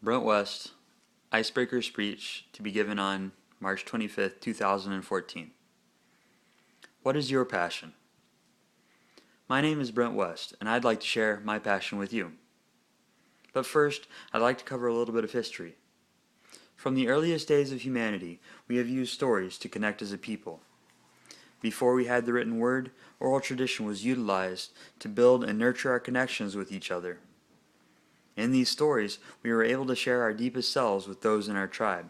Brent West, Icebreaker speech to be given on March 25th, 2014. What is your passion? My name is Brent West, and I'd like to share my passion with you. But first, I'd like to cover a little bit of history. From the earliest days of humanity, we have used stories to connect as a people. Before we had the written word, oral tradition was utilized to build and nurture our connections with each other. In these stories, we were able to share our deepest selves with those in our tribe.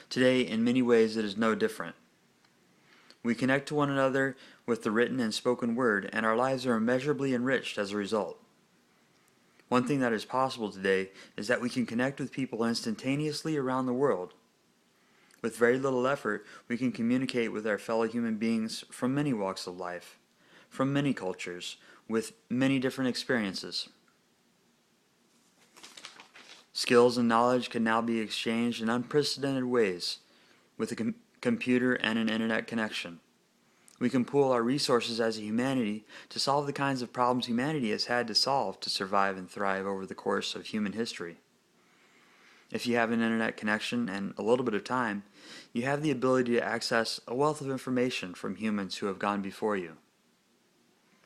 Today, in many ways, it is no different. We connect to one another with the written and spoken word, and our lives are immeasurably enriched as a result. One thing that is possible today is that we can connect with people instantaneously around the world. With very little effort, we can communicate with our fellow human beings from many walks of life, from many cultures, with many different experiences. Skills and knowledge can now be exchanged in unprecedented ways with a computer and an internet connection. We can pool our resources as a humanity to solve the kinds of problems humanity has had to solve to survive and thrive over the course of human history. If you have an internet connection and a little bit of time, you have the ability to access a wealth of information from humans who have gone before you.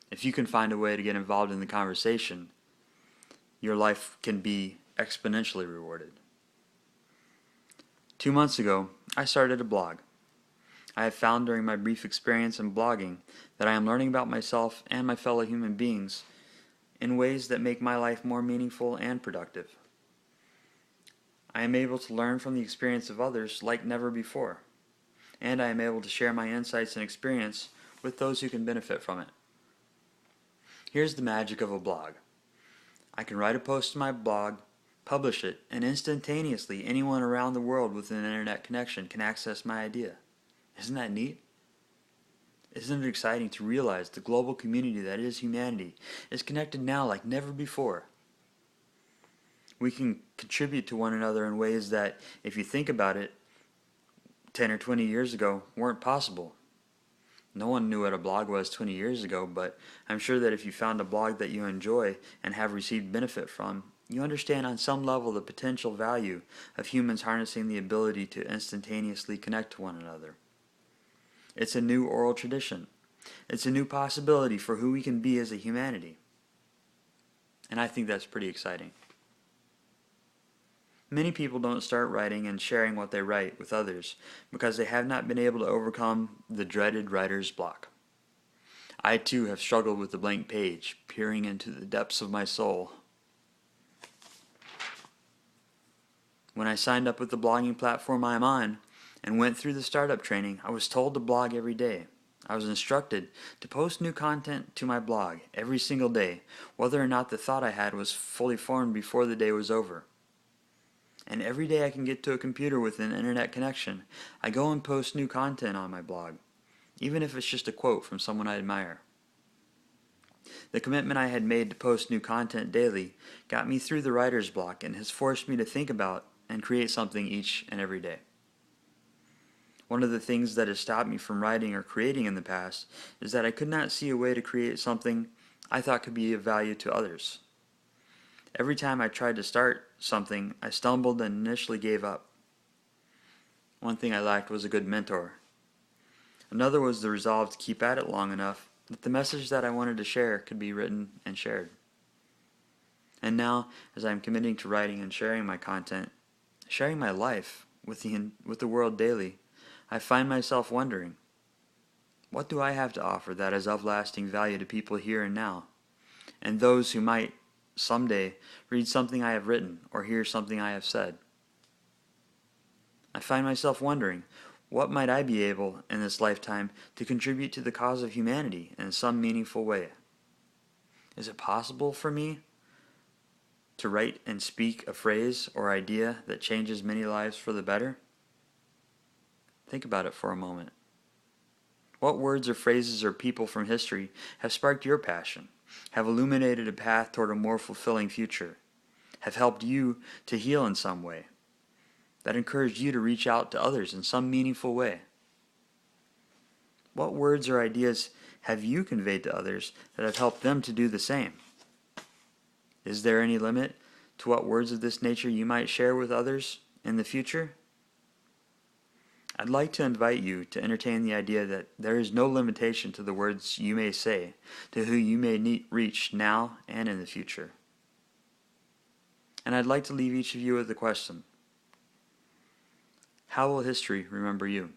If you can find a way to get involved in the conversation, your life can be exponentially rewarded. 2 months ago, I started a blog. I have found during my brief experience in blogging that I am learning about myself and my fellow human beings in ways that make my life more meaningful and productive. I am able to learn from the experience of others like never before, and I am able to share my insights and experience with those who can benefit from it. Here's the magic of a blog. I can write a post to my blog, publish it, and instantaneously anyone around the world with an internet connection can access my idea. Isn't that neat? Isn't it exciting to realize the global community that is humanity is connected now like never before? We can contribute to one another in ways that, if you think about it, 10 or 20 years ago weren't possible. No one knew what a blog was 20 years ago, but I'm sure that if you found a blog that you enjoy and have received benefit from, you understand on some level the potential value of humans harnessing the ability to instantaneously connect to one another. It's a new oral tradition. It's a new possibility for who we can be as a humanity. And I think that's pretty exciting. Many people don't start writing and sharing what they write with others because they have not been able to overcome the dreaded writer's block. I too have struggled with the blank page, peering into the depths of my soul. When I signed up with the blogging platform I am on and went through the startup training, I was told to blog every day. I was instructed to post new content to my blog every single day, whether or not the thought I had was fully formed before the day was over. And every day I can get to a computer with an internet connection, I go and post new content on my blog, even if it's just a quote from someone I admire. The commitment I had made to post new content daily got me through the writer's block and has forced me to think about and create something each and every day. One of the things that has stopped me from writing or creating in the past is that I could not see a way to create something I thought could be of value to others. Every time I tried to start something, I stumbled and initially gave up. One thing I lacked was a good mentor. Another was the resolve to keep at it long enough that the message that I wanted to share could be written and shared. And now, as I'm committing to writing and sharing my content, sharing my life with the world daily, I find myself wondering, what do I have to offer that is of lasting value to people here and now, and those who might someday read something I have written or hear something I have said? I find myself wondering, what might I be able in this lifetime to contribute to the cause of humanity in some meaningful way? Is it possible for me to write and speak a phrase or idea that changes many lives for the better? Think about it for a moment. What words or phrases or people from history have sparked your passion, have illuminated a path toward a more fulfilling future, have helped you to heal in some way, that encouraged you to reach out to others in some meaningful way? What words or ideas have you conveyed to others that have helped them to do the same? Is there any limit to what words of this nature you might share with others in the future? I'd like to invite you to entertain the idea that there is no limitation to the words you may say to who you may reach now and in the future. And I'd like to leave each of you with a question. How will history remember you?